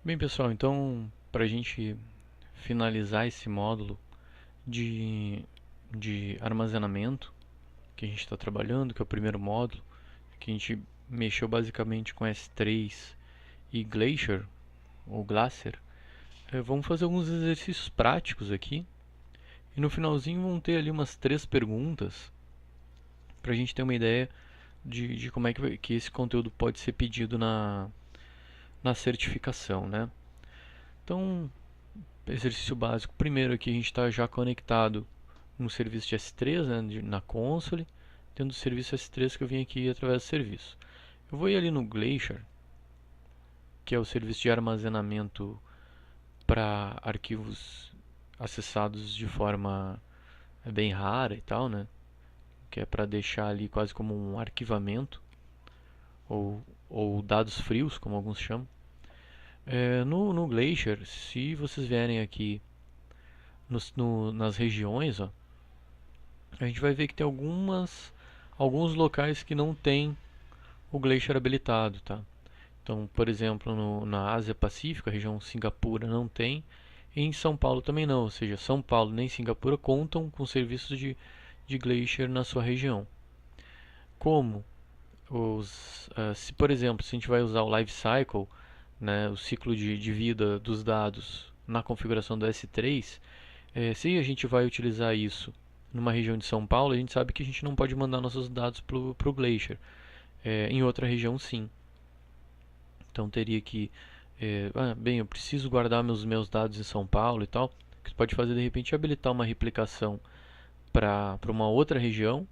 Bem, pessoal, então para a gente finalizar esse módulo de, de armazenamento que a gente está trabalhando, que é o primeiro módulo, que a gente mexeu basicamente com S3 e Glacier, ou Glacier, vamos fazer alguns exercícios práticos aqui e no finalzinho vão ter ali umas 3 perguntas para a gente ter uma ideia de como é que esse conteúdo pode ser pedido na certificação, né? Então, exercício básico. Primeiro aqui a gente está já conectado no serviço de S3, né, na console, tendo o serviço S3 que eu vim aqui através do serviço. Eu vou ir ali no Glacier, que é o serviço de armazenamento para arquivos acessados de forma bem rara e tal, né? Que é para deixar ali quase como um arquivamento ou dados frios, como alguns chamam. No Glacier, se vocês vierem aqui nas regiões, ó, a gente vai ver que tem alguns locais que não tem o Glacier habilitado, tá? Então, por exemplo, na Ásia Pacífica, a região Singapura não tem, e em São Paulo também não, ou seja, São Paulo nem Singapura contam com serviços de Glacier na sua região. Como se por exemplo, se a gente vai usar o Life Cycle, né, o ciclo de vida dos dados na configuração do S3, se a gente vai utilizar isso numa região de São Paulo, a gente sabe que a gente não pode mandar nossos dados para o Glacier. Em outra região, sim. Então teria que, bem, eu preciso guardar meus dados em São Paulo e tal. O que você pode fazer de repente é habilitar uma replicação para uma outra região,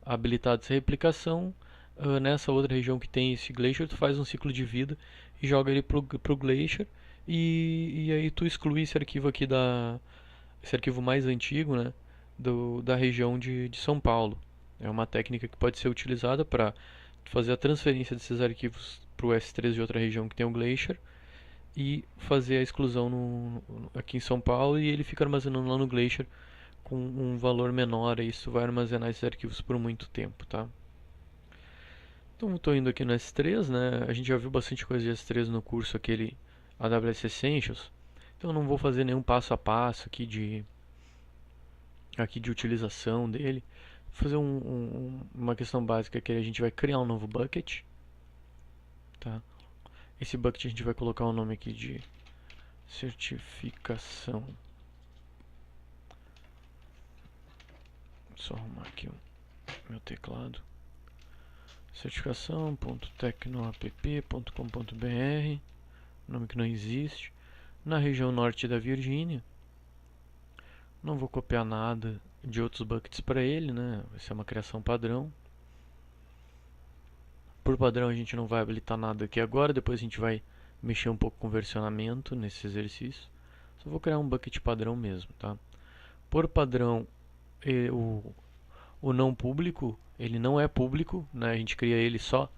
habilitar essa replicação nessa outra região que tem esse Glacier, tu faz um ciclo de vida e joga ele pro Glacier e aí tu exclui esse arquivo aqui esse arquivo mais antigo, né, da região de São Paulo. É uma técnica que pode ser utilizada para fazer a transferência desses arquivos para o S3 de outra região que tem o Glacier e fazer a exclusão aqui em São Paulo e ele fica armazenando lá no Glacier com um valor menor e isso vai armazenar esses arquivos por muito tempo, tá? Então estou indo aqui no S3, né? A gente já viu bastante coisa de S3 no curso aquele AWS Essentials. Então não vou fazer nenhum passo a passo aqui de utilização dele. Vou fazer uma questão básica que a gente vai criar um novo bucket, tá? Esse bucket a gente vai colocar o nome aqui de certificação. Só arrumar aqui o meu teclado. Certificação.tecnoapp.com.br, nome que não existe. Na região norte da Virgínia. Não vou copiar nada de outros buckets para ele, né? Vai ser uma criação padrão. Por padrão a gente não vai habilitar nada aqui agora, depois a gente vai mexer um pouco com o versionamento nesse exercício. Só vou criar um bucket padrão mesmo, tá? Por padrão, o não público, ele não é público, né? A gente cria ele só.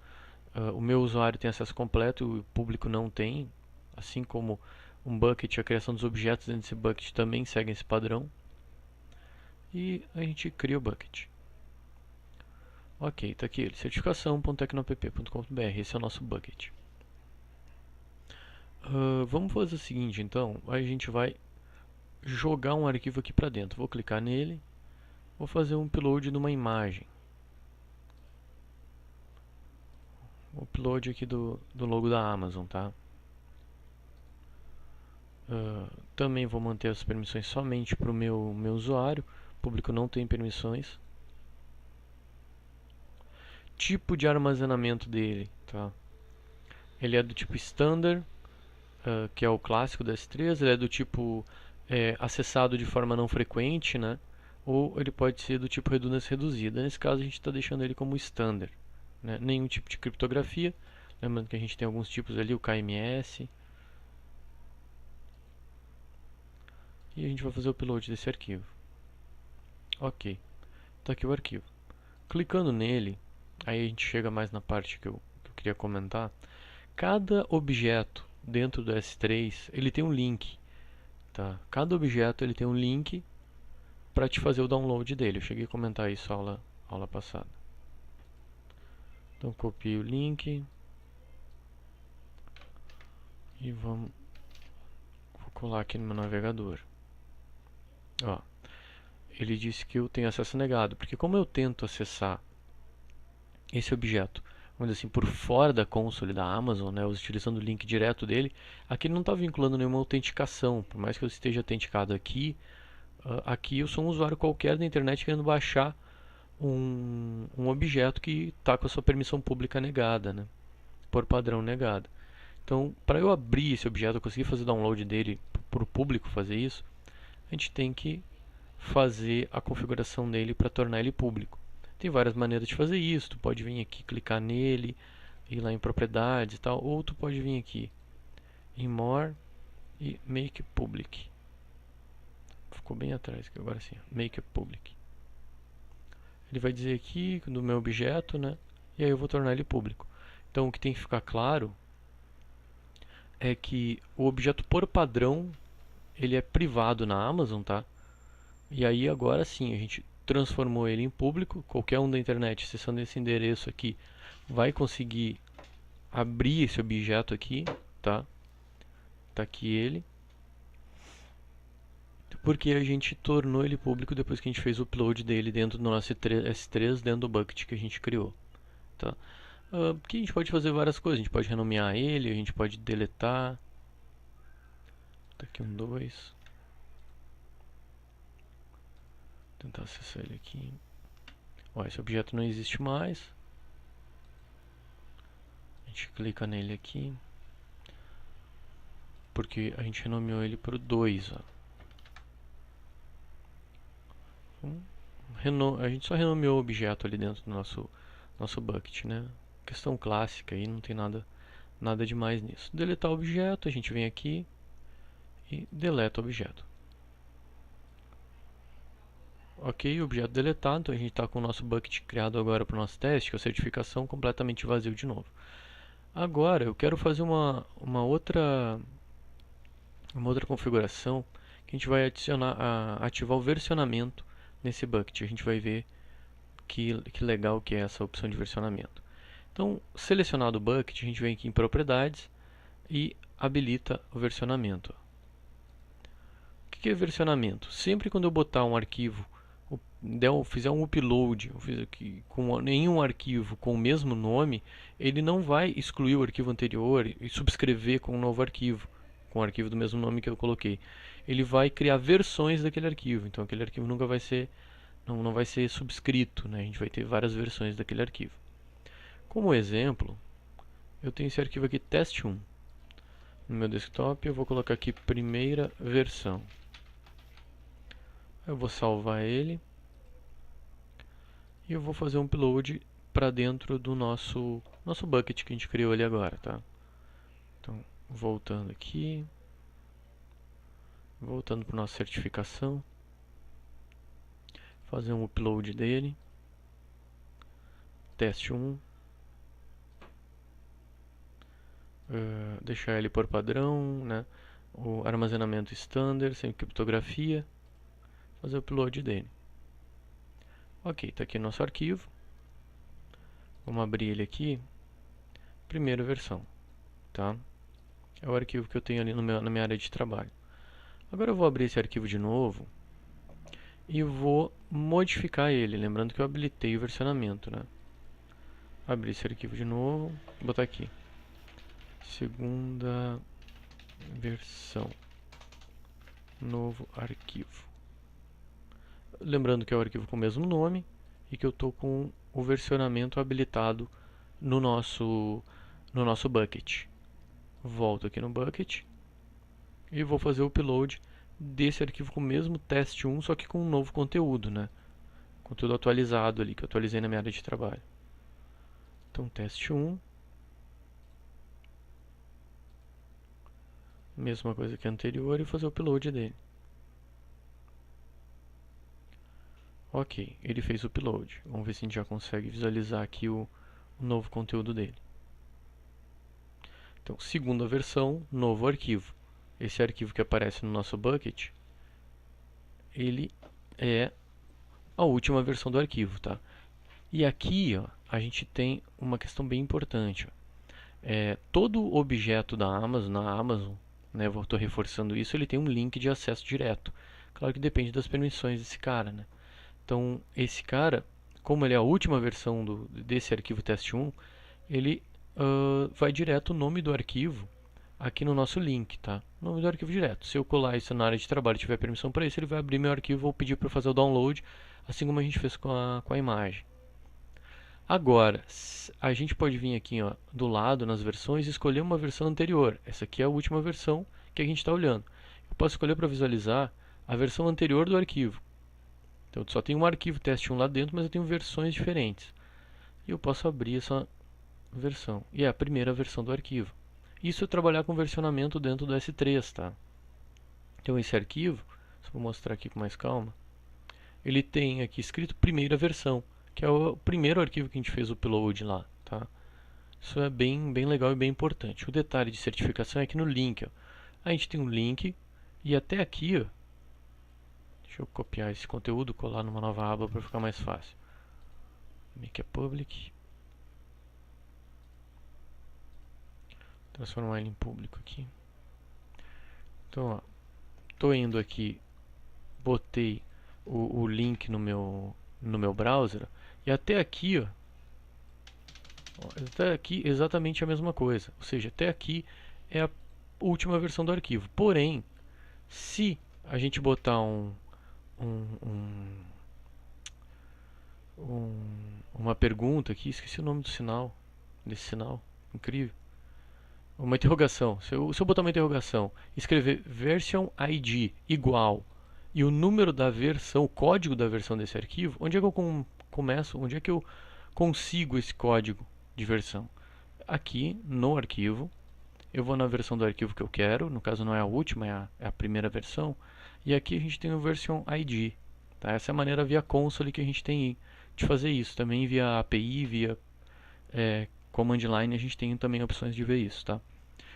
O meu usuário tem acesso completo e o público não tem. Assim como um bucket, a criação dos objetos dentro desse bucket também segue esse padrão. E a gente cria o bucket. Ok, está aqui ele, certificação.tecnoapp.com.br, esse é o nosso bucket. Vamos fazer o seguinte então, a gente vai jogar um arquivo aqui para dentro. Vou clicar nele, vou fazer um upload de uma imagem. O upload aqui do logo da Amazon, tá? Também vou manter as permissões somente para o meu usuário. O público não tem permissões. Tipo de armazenamento dele, tá? Ele é do tipo standard, que é o clássico da S3. Ele é do tipo acessado de forma não frequente, né? Ou ele pode ser do tipo redundância reduzida. Nesse caso a gente está deixando ele como standard, né? Nenhum tipo de criptografia. Lembrando que a gente tem alguns tipos ali, o KMS. E a gente vai fazer o upload desse arquivo. Ok, está aqui o arquivo. Clicando nele, aí a gente chega mais na parte que eu queria comentar. Cada objeto dentro do S3 ele tem um link, tá? Cada objeto ele tem um link para te fazer o download dele. Eu cheguei a comentar isso na aula passada. Então copio o link e vamos colar aqui no meu navegador. Ó, ele disse que eu tenho acesso negado, porque como eu tento acessar esse objeto, vamos dizer assim, por fora da console da Amazon, né, utilizando o link direto dele, aqui ele não está vinculando nenhuma autenticação. Por mais que eu esteja autenticado aqui, aqui eu sou um usuário qualquer da internet querendo baixar um objeto que está com a sua permissão pública negada, né, por padrão negada. Então, para eu abrir esse objeto, eu conseguir fazer download dele para o público fazer isso, a gente tem que fazer a configuração dele para tornar ele público. Tem várias maneiras de fazer isso. Tu pode vir aqui, clicar nele, ir lá em propriedades e tal, ou tu pode vir aqui em More e Make Public. Ficou bem atrás aqui, agora sim, Make Public. Ele vai dizer aqui do meu objeto, né? E aí eu vou tornar ele público. Então o que tem que ficar claro é que o objeto por padrão ele é privado na Amazon, tá? E aí agora sim a gente transformou ele em público. Qualquer um da internet acessando esse endereço aqui vai conseguir abrir esse objeto aqui, tá? Tá aqui ele. Porque a gente tornou ele público depois que a gente fez o upload dele dentro do nosso S3 dentro do bucket que a gente criou, tá? Aqui a gente pode fazer várias coisas. A gente pode renomear ele, a gente pode deletar. Tá aqui um 2. Tentar acessar ele aqui. Ó, esse objeto não existe mais. A gente clica nele aqui. Porque a gente renomeou ele para o 2. A gente só renomeou o objeto ali dentro do nosso bucket, né? Questão clássica aí, não tem nada demais nisso. Deletar o objeto, a gente vem aqui e deleta o objeto. Ok, objeto deletado, então a gente está com o nosso bucket criado agora para o nosso teste, que é a certificação completamente vazio de novo. Agora eu quero fazer uma outra configuração que a gente vai ativar o versionamento nesse bucket. A gente vai ver que legal que é essa opção de versionamento. Então, selecionado o bucket, a gente vem aqui em propriedades e habilita o versionamento. O que é versionamento? Sempre quando eu botar um arquivo, fizer um upload, com nenhum arquivo com o mesmo nome, ele não vai excluir o arquivo anterior e subscrever com um novo arquivo, com o arquivo do mesmo nome que eu coloquei. Ele vai criar versões daquele arquivo, então aquele arquivo nunca vai ser, não vai ser subscrito, né? A gente vai ter várias versões daquele arquivo. Como exemplo, eu tenho esse arquivo aqui, test1. No meu desktop eu vou colocar aqui primeira versão. Eu vou salvar ele e eu vou fazer um upload para dentro do nosso bucket que a gente criou ali agora, tá? Então, voltando aqui, voltando para nossa certificação, fazer um upload dele, teste 1, deixar ele por padrão, né? O armazenamento standard, sem criptografia, fazer o upload dele. Ok, está aqui nosso arquivo. Vamos abrir ele aqui. Primeira versão, tá? É o arquivo que eu tenho ali na minha área de trabalho. Agora eu vou abrir esse arquivo de novo e vou modificar ele, lembrando que eu habilitei o versionamento, né? Abrir esse arquivo de novo, vou botar aqui segunda versão, novo arquivo. Lembrando que é o arquivo com o mesmo nome e que eu estou com o versionamento habilitado no nosso bucket. Volto aqui no bucket e vou fazer o upload desse arquivo com o mesmo teste1, só que com um novo conteúdo, né? Conteúdo atualizado ali, que eu atualizei na minha área de trabalho. Então, teste1. Mesma coisa que a anterior e fazer o upload dele. Ok, ele fez o upload. Vamos ver se a gente já consegue visualizar aqui o novo conteúdo dele. Então, segunda versão, novo arquivo. Esse arquivo que aparece no nosso bucket, ele é a última versão do arquivo, tá? E aqui, ó, a gente tem uma questão bem importante. Todo objeto da Amazon, na Amazon, né, eu estou reforçando isso, ele tem um link de acesso direto. Claro que depende das permissões desse cara, né? Então, esse cara, como ele é a última versão desse arquivo teste1, ele vai direto o nome do arquivo aqui no nosso link, tá? O nome do arquivo direto. Se eu colar isso na área de trabalho e tiver permissão para isso, ele vai abrir meu arquivo ou pedir para fazer o download, assim como a gente fez com a imagem. Agora, a gente pode vir aqui, ó, do lado nas versões e escolher uma versão anterior. Essa aqui é a última versão que a gente está olhando. Eu posso escolher para visualizar a versão anterior do arquivo. Então eu só tenho um arquivo teste1 lá dentro, mas eu tenho versões diferentes. E eu posso abrir essa versão. E é a primeira versão do arquivo. Isso é trabalhar com versionamento dentro do S3, tá? Então esse arquivo, se eu vou mostrar aqui com mais calma, ele tem aqui escrito primeira versão, que é o primeiro arquivo que a gente fez o upload lá, tá? Isso é bem legal e bem importante. O detalhe de certificação é aqui no link, ó. A gente tem um link e até aqui, ó, deixa eu copiar esse conteúdo, colar numa nova aba para ficar mais fácil. Make a public. Transformar ele em público aqui. Então, ó, tô indo aqui, botei o link no meu browser e até aqui, ó, até aqui exatamente a mesma coisa. Ou seja, até aqui é a última versão do arquivo. Porém, se a gente botar uma pergunta aqui, esqueci o nome do sinal, desse sinal, incrível. Uma interrogação. Se eu botar uma interrogação, escrever version ID igual e o número da versão, o código da versão desse arquivo, onde é que eu começo, onde é que eu consigo esse código de versão? Aqui no arquivo, eu vou na versão do arquivo que eu quero, no caso não é a última, é a primeira versão, e aqui a gente tem o version ID. Tá? Essa é a maneira via console que a gente tem de fazer isso. Também via API, via command line, a gente tem também opções de ver isso. Tá?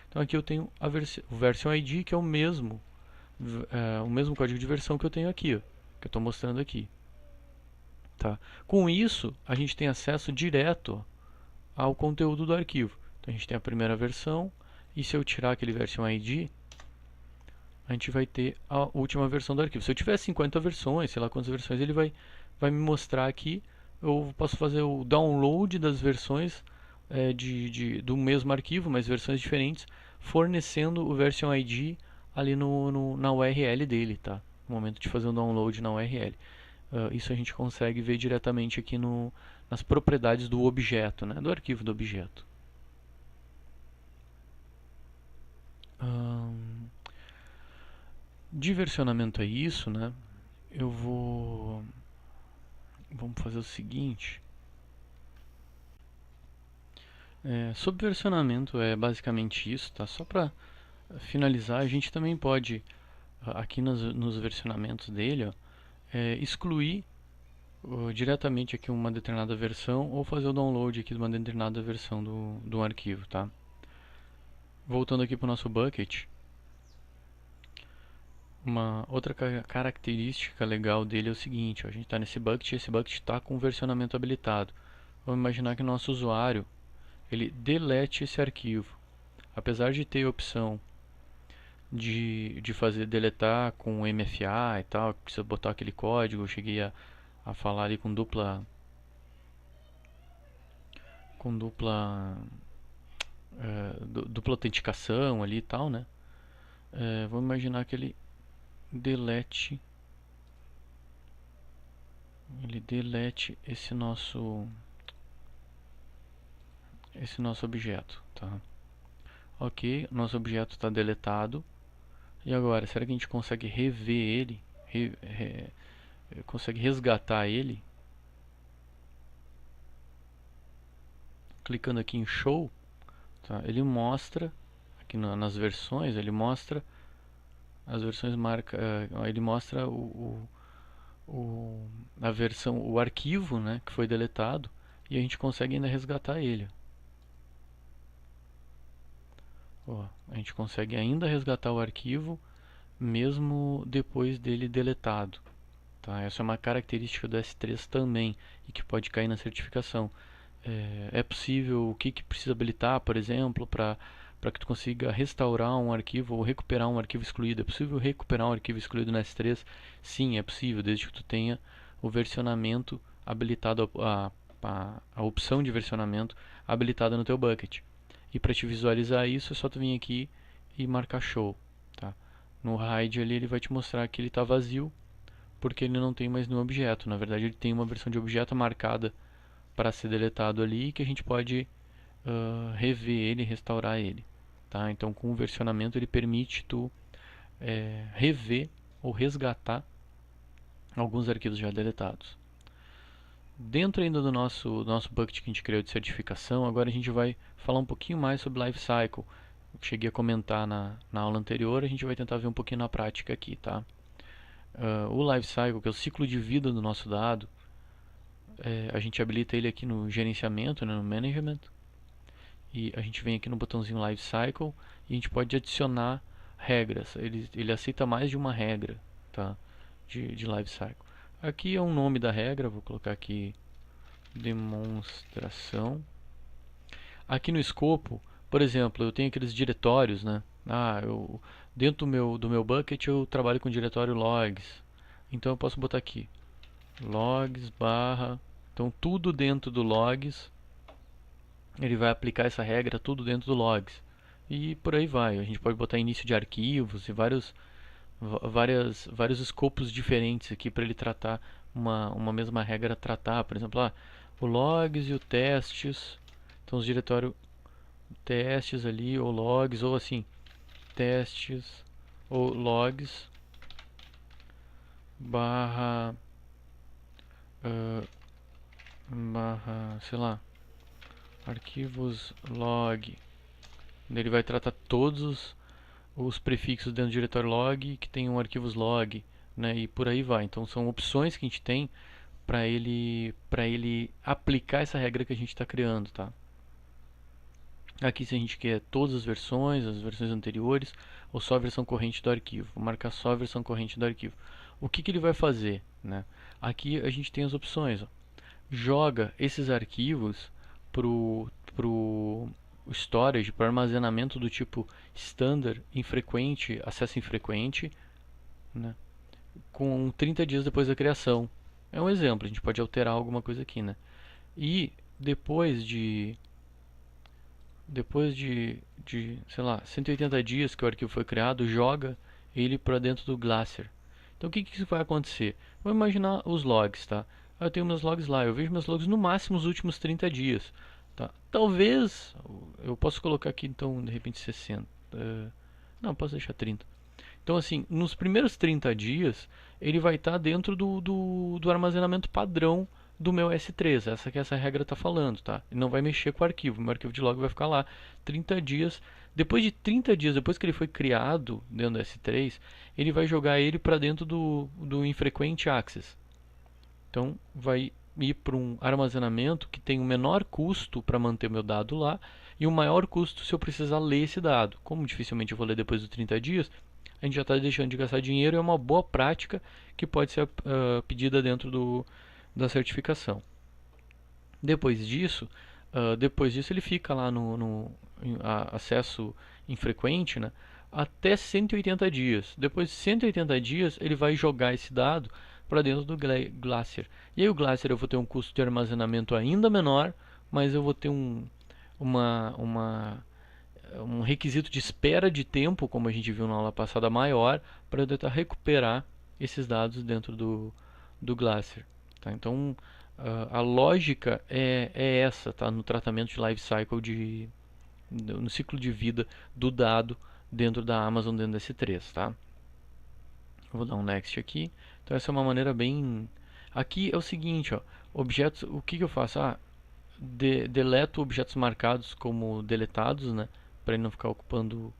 Então aqui eu tenho o version ID, que é o mesmo código de versão que eu tenho aqui, ó, que eu estou mostrando aqui. Tá? Com isso, a gente tem acesso direto ao conteúdo do arquivo. Então a gente tem a primeira versão, e se eu tirar aquele version ID, a gente vai ter a última versão do arquivo. Se eu tiver 50 versões, sei lá quantas versões, ele vai me mostrar aqui. Eu posso fazer o download das versões do mesmo arquivo, mas versões diferentes, fornecendo o version ID ali na URL dele, tá? No momento de fazer o download na URL. Isso a gente consegue ver diretamente aqui nas propriedades do objeto, né? Do arquivo do objeto. De versionamento é isso, né? Vamos fazer o seguinte. Sobre versionamento é basicamente isso, tá? Só para finalizar, a gente também pode, aqui nos versionamentos dele, ó, excluir diretamente aqui uma determinada versão ou fazer o download aqui de uma determinada versão do arquivo, tá? Voltando aqui para o nosso bucket, uma outra característica legal dele é o seguinte, ó, a gente está nesse bucket e esse bucket está com versionamento habilitado. Vamos imaginar que o nosso usuário ele delete esse arquivo. Apesar de ter a opção de fazer deletar com MFA e tal, precisa botar aquele código, eu cheguei a falar ali com dupla autenticação ali e tal, né? Vamos imaginar que ele delete esse nosso objeto, tá? Ok, nosso objeto está deletado. E agora, será que a gente consegue rever ele? Consegue resgatar ele? Clicando aqui em Show, tá? Ele mostra, aqui nas versões, ele mostra as versões ele mostra a versão, o arquivo, né, que foi deletado, e a gente consegue ainda resgatar ele. Ó, a gente consegue ainda resgatar o arquivo mesmo depois dele deletado, tá? Essa é uma característica do S3 também e que pode cair na certificação. É possível, o que precisa habilitar, por exemplo, para para que tu consiga restaurar um arquivo ou recuperar um arquivo excluído. É possível recuperar um arquivo excluído no S3? Sim, é possível, desde que tu tenha o versionamento habilitado, a opção de versionamento habilitada no teu bucket. E para te visualizar isso, é só tu vir aqui e marcar show. Tá? No hide ali ele vai te mostrar que ele está vazio, porque ele não tem mais nenhum objeto. Na verdade ele tem uma versão de objeto marcada para ser deletado ali, que a gente pode rever ele, restaurar ele. Tá? Então com o versionamento ele permite tu rever ou resgatar alguns arquivos já deletados. Dentro ainda do nosso bucket que a gente criou de certificação, agora a gente vai falar um pouquinho mais sobre Lifecycle. Eu cheguei a comentar na aula anterior, a gente vai tentar ver um pouquinho na prática aqui, tá? O Lifecycle, que é o ciclo de vida do nosso dado, a gente habilita ele aqui no gerenciamento, né, no Management, e a gente vem aqui no botãozinho Lifecycle e a gente pode adicionar regras. Ele aceita mais de uma regra, tá? de Lifecycle. Aqui é um nome da regra, vou colocar aqui demonstração. Aqui no escopo, por exemplo, eu tenho aqueles diretórios, né? Dentro do meu bucket eu trabalho com diretório logs. Então eu posso botar aqui logs barra. Então tudo dentro do logs, ele vai aplicar essa regra tudo dentro do logs. E por aí vai. A gente pode botar início de arquivos e vários escopos diferentes aqui para ele tratar uma mesma regra tratar. Por exemplo, o logs e o testes. Então os diretórios testes ali, ou logs, ou assim, testes ou logs barra sei lá, arquivos log. Ele vai tratar todos os prefixos dentro do diretório log que tenham arquivos log, né, e por aí vai. Então são opções que a gente tem para ele aplicar essa regra que a gente está criando, tá? Aqui se a gente quer todas as versões anteriores, ou só a versão corrente do arquivo. Vou marcar só a versão corrente do arquivo. O que ele vai fazer, né? Aqui a gente tem as opções. Joga esses arquivos pro storage, para armazenamento do tipo standard, infrequente, acesso infrequente, né? Com 30 dias depois da criação. É um exemplo, a gente pode alterar alguma coisa aqui, né? E depois de sei lá, 180 dias que o arquivo foi criado, joga ele para dentro do Glacier. Então o que isso vai acontecer? Vamos imaginar os logs, tá? Eu tenho meus logs lá, eu vejo meus logs no máximo os últimos 30 dias. Tá? Talvez, eu posso colocar aqui então de repente 60. Não, posso deixar 30. Então assim, nos primeiros 30 dias, ele vai estar dentro do armazenamento padrão do meu S3, essa que essa regra está falando, tá? Ele não vai mexer com o arquivo, meu arquivo de log vai ficar lá 30 dias. Depois de 30 dias, depois que ele foi criado dentro do S3, ele vai jogar ele para dentro do infrequent access. Então vai ir para um armazenamento que tem o menor custo para manter meu dado lá e o maior custo se eu precisar ler esse dado. Como dificilmente eu vou ler depois dos 30 dias, a gente já está deixando de gastar dinheiro e é uma boa prática que pode ser pedida dentro da certificação. Depois disso ele fica lá no acesso infrequente, né, até 180 dias. Depois de 180 dias ele vai jogar esse dado para dentro do Glacier. E aí o Glacier eu vou ter um custo de armazenamento ainda menor, mas eu vou ter um requisito de espera de tempo, como a gente viu na aula passada, maior, para eu tentar recuperar esses dados dentro do Glacier. Tá? Então a lógica é essa, tá? No tratamento de lifecycle, no ciclo de vida do dado dentro da Amazon, dentro do S3. Tá? Eu vou dar um next aqui. Então essa é uma maneira bem... Aqui é o seguinte, ó, objetos, o que eu faço? Deleto objetos marcados como deletados, né, para ele não ficar ocupando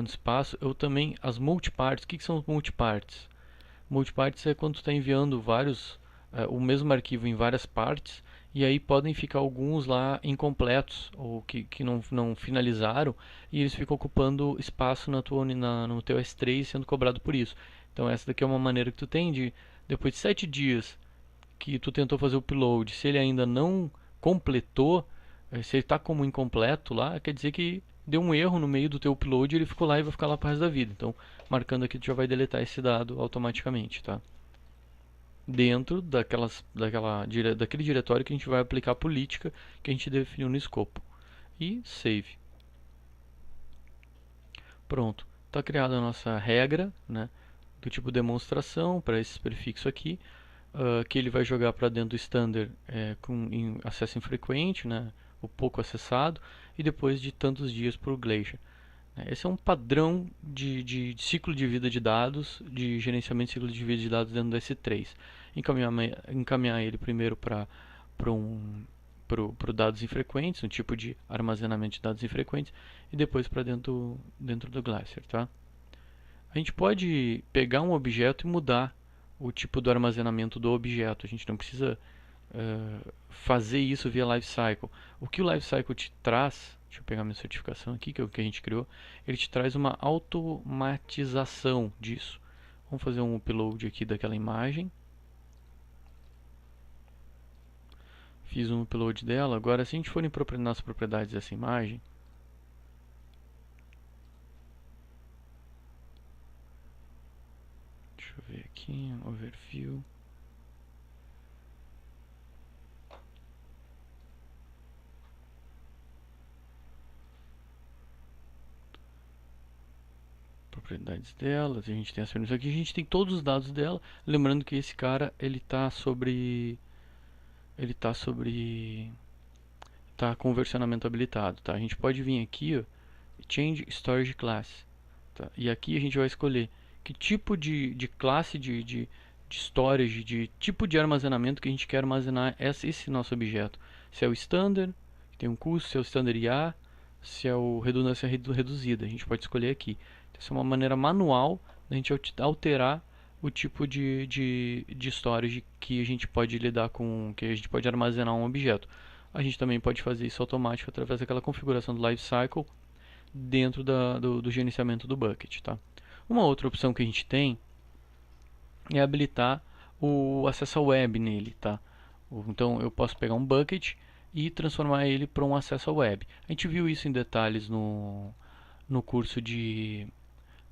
espaço. Eu também, as multiparts, o que são os multiparts? Multiparts é quando tu está enviando o mesmo arquivo em várias partes, e aí podem ficar alguns lá incompletos, ou que não finalizaram, e eles ficam ocupando espaço no teu S3 sendo cobrado por isso. Então essa daqui é uma maneira que tu tem de, depois de 7 dias que tu tentou fazer o upload, se ele ainda não completou, se ele está como incompleto lá, quer dizer que deu um erro no meio do teu upload, ele ficou lá e vai ficar lá pro resto da vida. Então, marcando aqui, tu já vai deletar esse dado automaticamente, tá? Dentro daquele diretório que a gente vai aplicar a política que a gente definiu no escopo. E save. Pronto. Está criada a nossa regra, né, do tipo demonstração para esse prefixo aqui, que ele vai jogar para dentro do standard com acesso infrequente, né, o pouco acessado, e depois de tantos dias por Glacier. Esse é um padrão de ciclo de vida de dados, de gerenciamento de ciclo de vida de dados dentro do S3. Encaminhar ele primeiro para dados infrequentes, um tipo de armazenamento de dados infrequentes, e depois para dentro do Glacier. Tá? A gente pode pegar um objeto e mudar o tipo do armazenamento do objeto. A gente não precisa fazer isso via Lifecycle. O que o Lifecycle te traz, deixa eu pegar minha certificação aqui, que é o que a gente criou, ele te traz uma automatização disso. Vamos fazer um upload aqui daquela imagem. Fiz um upload dela. Agora, se a gente for nas propriedades dessa imagem, deixa eu ver aqui, overview. Propriedades dela, a gente tem as permissões aqui, a gente tem todos os dados dela. Lembrando que esse cara, ele tá tá com o versionamento habilitado, tá? A gente pode vir aqui, ó, Change Storage Class, tá? E aqui a gente vai escolher que tipo de classe de storage, de tipo de armazenamento que a gente quer armazenar esse nosso objeto. Se é o Standard, que tem um custo, se é o Standard IA, se é o redundância reduzida, a gente pode escolher aqui. Então, essa é uma maneira manual da gente alterar o tipo de storage que a gente pode lidar com, que a gente pode armazenar um objeto. A gente também pode fazer isso automático através daquela configuração do Lifecycle dentro do gerenciamento do bucket. Tá? Uma outra opção que a gente tem é habilitar o acesso à web nele. Tá? Então eu posso pegar um bucket e transformar ele para um acesso à web. A gente viu isso em detalhes no curso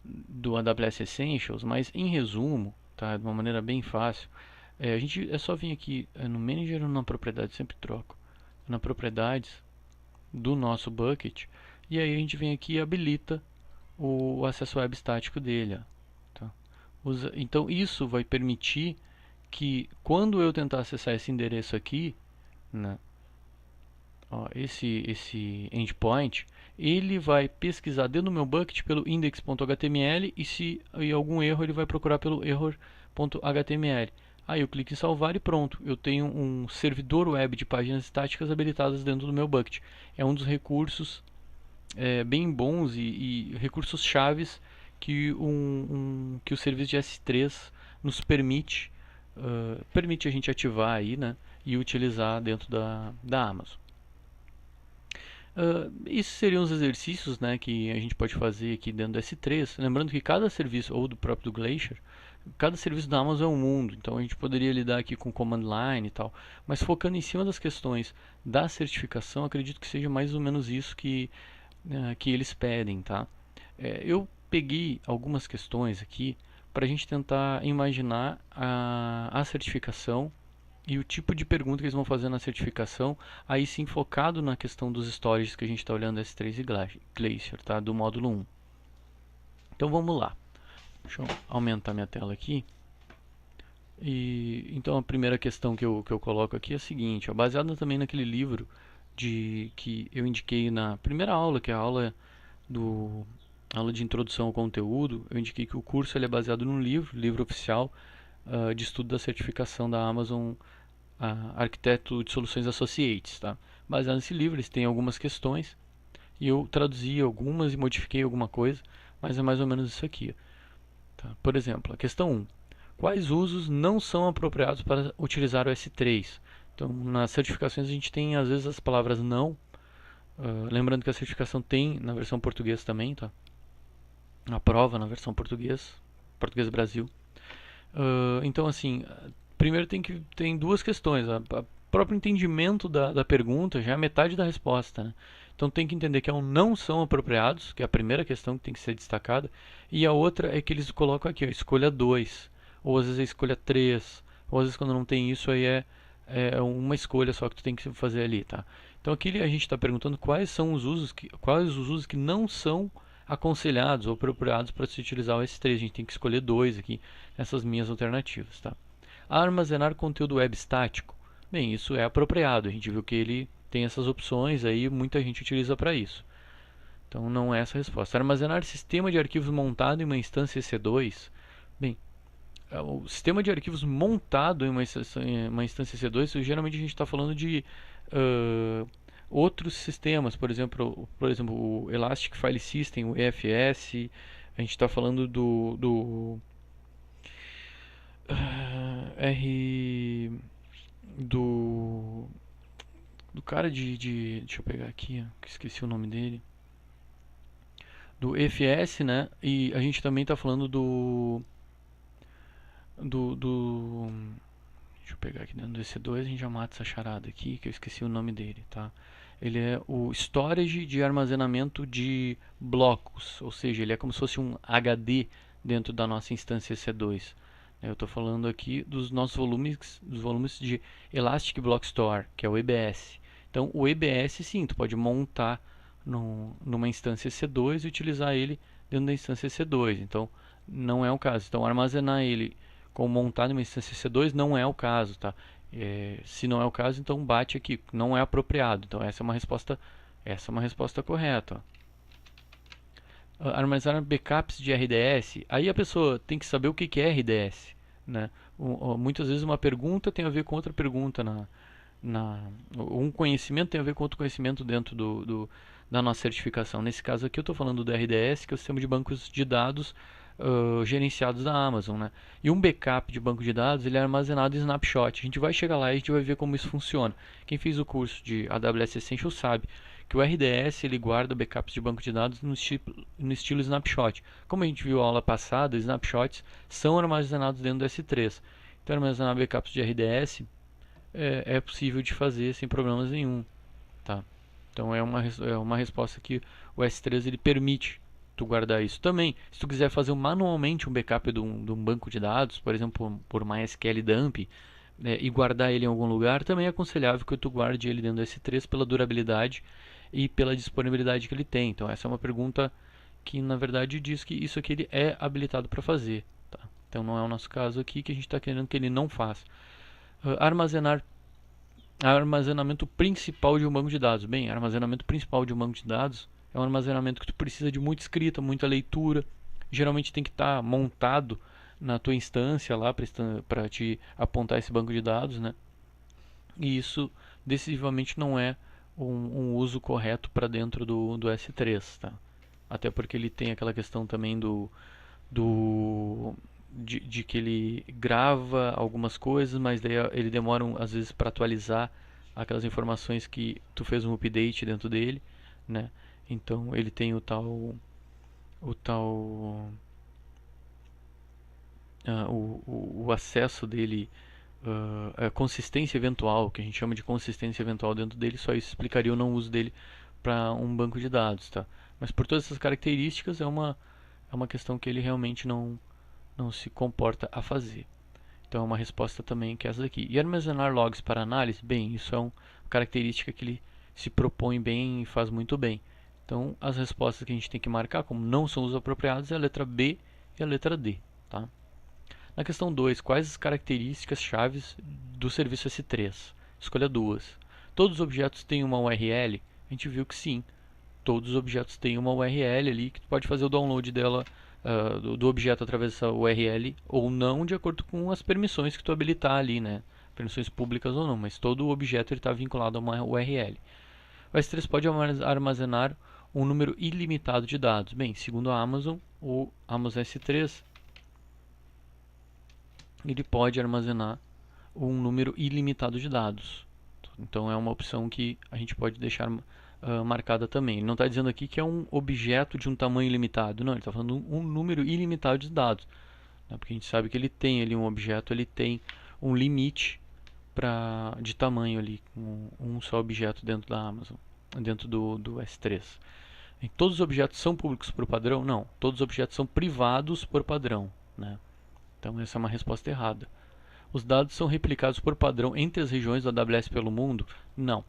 do AWS Essentials, mas em resumo, tá, de uma maneira bem fácil, é só vir aqui no Manager ou na propriedade, sempre troco, na propriedades do nosso bucket, e aí a gente vem aqui e habilita o acesso web estático dele. Ó, tá? Então isso vai permitir que quando eu tentar acessar esse endereço aqui, né, ó, esse endpoint, ele vai pesquisar dentro do meu bucket pelo index.html e se em algum erro ele vai procurar pelo error.html. Aí eu clico em salvar e pronto, eu tenho um servidor web de páginas estáticas habilitadas dentro do meu bucket. É um dos recursos bem bons e recursos chaves que que o serviço de S3 nos permite a gente ativar aí, né, e utilizar dentro da Amazon. Isso seriam os exercícios, né, que a gente pode fazer aqui dentro do S3. Lembrando que cada serviço, ou do próprio Glacier, cada serviço da Amazon é um mundo. Então a gente poderia lidar aqui com command line e tal. Mas focando em cima das questões da certificação, acredito que seja mais ou menos isso que eles pedem. Tá? Eu peguei algumas questões aqui para a gente tentar imaginar a certificação e o tipo de pergunta que eles vão fazer na certificação, aí sim focado na questão dos storages que a gente está olhando S3 e Glacier, tá? Do módulo 1. Então vamos lá. Deixa eu aumentar minha tela aqui. Então a primeira questão que eu coloco aqui é a seguinte, baseada também naquele livro que eu indiquei na primeira aula, que é a aula de introdução ao conteúdo. Eu indiquei que o curso ele é baseado num livro oficial de estudo da certificação da Amazon Arquiteto de Soluções Associates. Tá? Baseado nesse livro, eles têm algumas questões e eu traduzi algumas e modifiquei alguma coisa, mas é mais ou menos isso aqui. Tá? Por exemplo, a questão 1. Quais usos não são apropriados para utilizar o S3? Então, nas certificações a gente tem às vezes as palavras não. Lembrando que a certificação tem na versão português também, tá? A prova na versão português Brasil. Então, assim, primeiro tem duas questões. O próprio entendimento da pergunta já é metade da resposta. Né? Então tem que entender que não são apropriados, que é a primeira questão que tem que ser destacada, e a outra é que eles colocam aqui, ó, escolha 2, ou às vezes a escolha 3, ou às vezes quando não tem isso aí é uma escolha só que tu tem que fazer ali, tá? Então aqui a gente está perguntando quais os usos que não são aconselhados ou apropriados para se utilizar o S3. A gente tem que escolher 2 aqui nessas minhas alternativas, tá? Armazenar conteúdo web estático. Bem, isso é apropriado. A gente viu que ele tem essas opções aí, muita gente utiliza para isso. Então não é essa a resposta. Armazenar sistema de arquivos montado em uma instância EC2. Bem, o sistema de arquivos montado em uma instância EC2, geralmente a gente está falando de outros sistemas, por exemplo, o Elastic File System, o EFS. A gente está falando do do cara deixa eu pegar aqui, ó, que esqueci o nome dele, do EFS, né? E a gente também está falando do deixa eu pegar aqui dentro do EC2, a gente já mata essa charada aqui, que eu esqueci o nome dele, tá? Ele é o storage de armazenamento de blocos, ou seja, ele é como se fosse um HD dentro da nossa instância EC2. Eu estou falando aqui dos nossos volumes de Elastic Block Store, que é o EBS. Então, o EBS, sim, tu pode montar numa instância EC2 e utilizar ele dentro da instância EC2. Então, não é o caso. Então, armazenar ele com montar numa instância EC2 não é o caso, tá? Se não é o caso, então bate aqui, não é apropriado. Então, essa é uma resposta correta. Armazenar backups de RDS, aí a pessoa tem que saber o que é RDS, né? Muitas vezes uma pergunta tem a ver com outra pergunta um conhecimento tem a ver com outro conhecimento dentro da nossa certificação. Nesse caso aqui eu estou falando do RDS, que é o sistema de bancos de dados gerenciados da Amazon, né? E um backup de banco de dados ele é armazenado em snapshot. A gente vai chegar lá e a gente vai ver como isso funciona. Quem fez o curso de AWS Essentials sabe que o RDS ele guarda backups de banco de dados no estilo snapshot. Como a gente viu a aula passada, snapshots são armazenados dentro do S3. Então, armazenar backups de RDS é possível de fazer sem problemas nenhum, tá? Então é uma resposta que o S3 ele permite tu guardar isso. Também, se tu quiser fazer manualmente um backup de um banco de dados, por exemplo, por MySQL dump, e guardar ele em algum lugar, também é aconselhável que tu guarde ele dentro do S3 pela durabilidade e pela disponibilidade que ele tem. Então essa é uma pergunta que na verdade diz que isso aqui ele é habilitado para fazer, tá? Então não é o nosso caso aqui, que a gente está querendo que ele não faça. Armazenamento principal de um banco de dados. Bem, armazenamento principal de um banco de dados é um armazenamento que tu precisa de muita escrita, muita leitura. Geralmente tem que estar montado na tua instância lá para te apontar esse banco de dados, né? E isso decisivamente não é um uso correto para dentro do S3, tá? Até porque ele tem aquela questão também de que ele grava algumas coisas, mas daí ele demora às vezes para atualizar aquelas informações que tu fez um update dentro dele, né? Então ele tem o acesso dele, a consistência eventual, que a gente chama de consistência eventual dentro dele, só isso explicaria o não uso dele para um banco de dados, tá? Mas por todas essas características é uma questão que ele realmente não se comporta a fazer. Então é uma resposta também que é essa daqui. E armazenar logs para análise, bem, isso é uma característica que ele se propõe bem e faz muito bem. Então as respostas que a gente tem que marcar como não são os apropriados é a letra B e a letra D, tá? Na questão 2, quais as características chaves do serviço S3? Escolha duas. Todos os objetos têm uma URL? A gente viu que sim. Todos os objetos têm uma URL ali, que tu pode fazer o download dela, do objeto através dessa URL ou não, de acordo com as permissões que tu habilitar ali, né? Permissões públicas ou não, mas todo o objeto está vinculado a uma URL. O S3 pode armazenar um número ilimitado de dados. Bem, segundo a Amazon, o Amazon S3 ele pode armazenar um número ilimitado de dados. Então é uma opção que a gente pode deixar marcada também. Ele não está dizendo aqui que é um objeto de um tamanho limitado, não, ele está falando um número ilimitado de dados, né? Porque a gente sabe que ele tem ali um objeto, ele tem um limite de tamanho ali, um só objeto dentro da Amazon. dentro do S3. E todos os objetos são públicos por padrão? Não. Todos os objetos são privados por padrão, né? Então essa é uma resposta errada. Os dados são replicados por padrão entre as regiões do AWS pelo mundo? Não.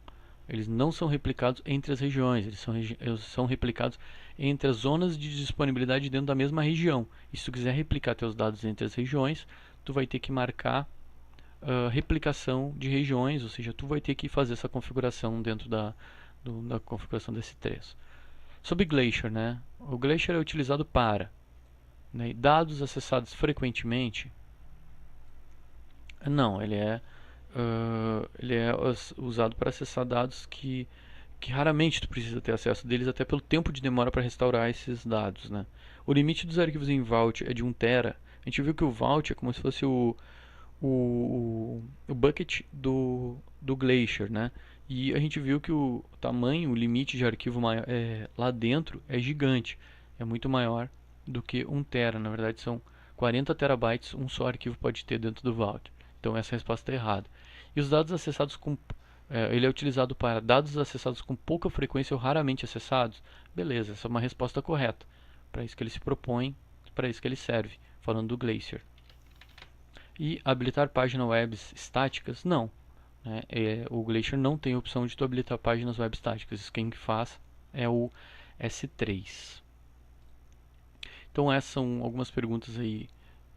Eles não são replicados entre as regiões, eles são replicados entre as zonas de disponibilidade dentro da mesma região. E se tu quiser replicar teus dados entre as regiões, tu vai ter que marcar replicação de regiões, ou seja, tu vai ter que fazer essa configuração dentro da configuração desse S3. Sobre Glacier, né? O Glacier é utilizado para, né, dados acessados frequentemente. Não, ele é usado para acessar dados que raramente tu precisa ter acesso deles, até pelo tempo de demora para restaurar esses dados, né? O limite dos arquivos em Vault é de 1 tera. A gente viu que o Vault é como se fosse o bucket do Glacier, né? E a gente viu que o tamanho, o limite de arquivo lá dentro é gigante, é muito maior do que 1 tera. Na verdade são 40 terabytes um só arquivo pode ter dentro do Vault. Então essa resposta é errada. E os dados acessados ele é utilizado para dados acessados com pouca frequência ou raramente acessados? Beleza, essa é uma resposta correta. Para isso que ele se propõe, para isso que ele serve, falando do Glacier. E habilitar páginas web estáticas? Não. Né? O Glacier não tem a opção de tu habilitar páginas web estáticas. Isso quem faz é o S3. Então essas são algumas perguntas aí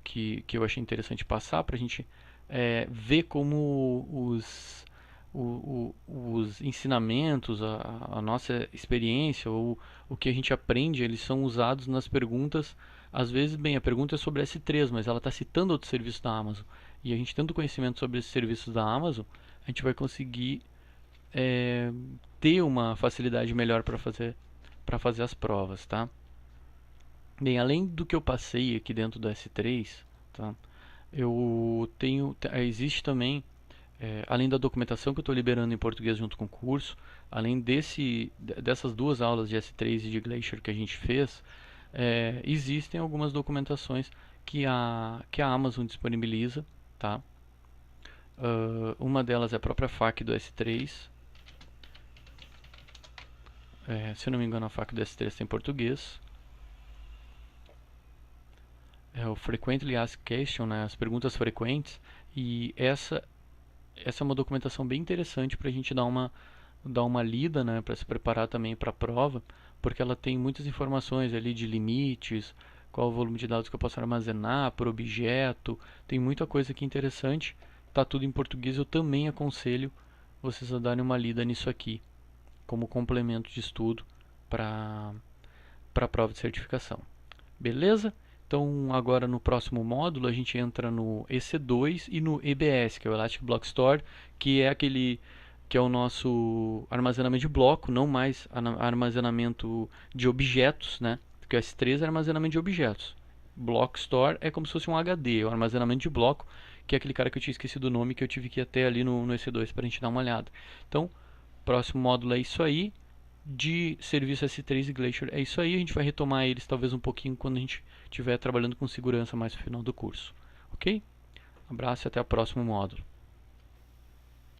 que eu achei interessante passar para a gente ver como os ensinamentos, a nossa experiência ou o que a gente aprende, eles são usados nas perguntas. Às vezes, bem, a pergunta é sobre S3, mas ela está citando outros serviços da Amazon. E a gente tendo conhecimento sobre esses serviços da Amazon, a gente vai conseguir ter uma facilidade melhor para fazer as provas, tá? Bem, além do que eu passei aqui dentro do S3, tá? Existe também, além da documentação que eu estou liberando em português junto com o curso, além dessas duas aulas de S3 e de Glacier que a gente fez, existem algumas documentações que a Amazon disponibiliza, tá? Uma delas é a própria FAQ do S3. Se eu não me engano, a FAQ do S3 tem em português. É o Frequently Asked Question, né, as perguntas frequentes, e essa é uma documentação bem interessante para a gente dar uma lida, né, para se preparar também para a prova, porque ela tem muitas informações ali de limites, qual o volume de dados que eu posso armazenar por objeto, tem muita coisa aqui interessante, tá tudo em português. Eu também aconselho vocês a darem uma lida nisso aqui, como complemento de estudo para a prova de certificação. Beleza? Então agora no próximo módulo a gente entra no EC2 e no EBS, que é o Elastic Block Store, que é o nosso armazenamento de bloco, não mais armazenamento de objetos, né? Porque o S3 é armazenamento de objetos. Block Store é como se fosse um HD, o armazenamento de bloco, que é aquele cara que eu tinha esquecido o nome, que eu tive que ir até ali no EC2 para a gente dar uma olhada. Então, próximo módulo é isso aí. De serviço S3 e Glacier é isso aí. A gente vai retomar eles talvez um pouquinho quando a gente estiver trabalhando com segurança mais no final do curso. Ok? Abraço e até o próximo módulo.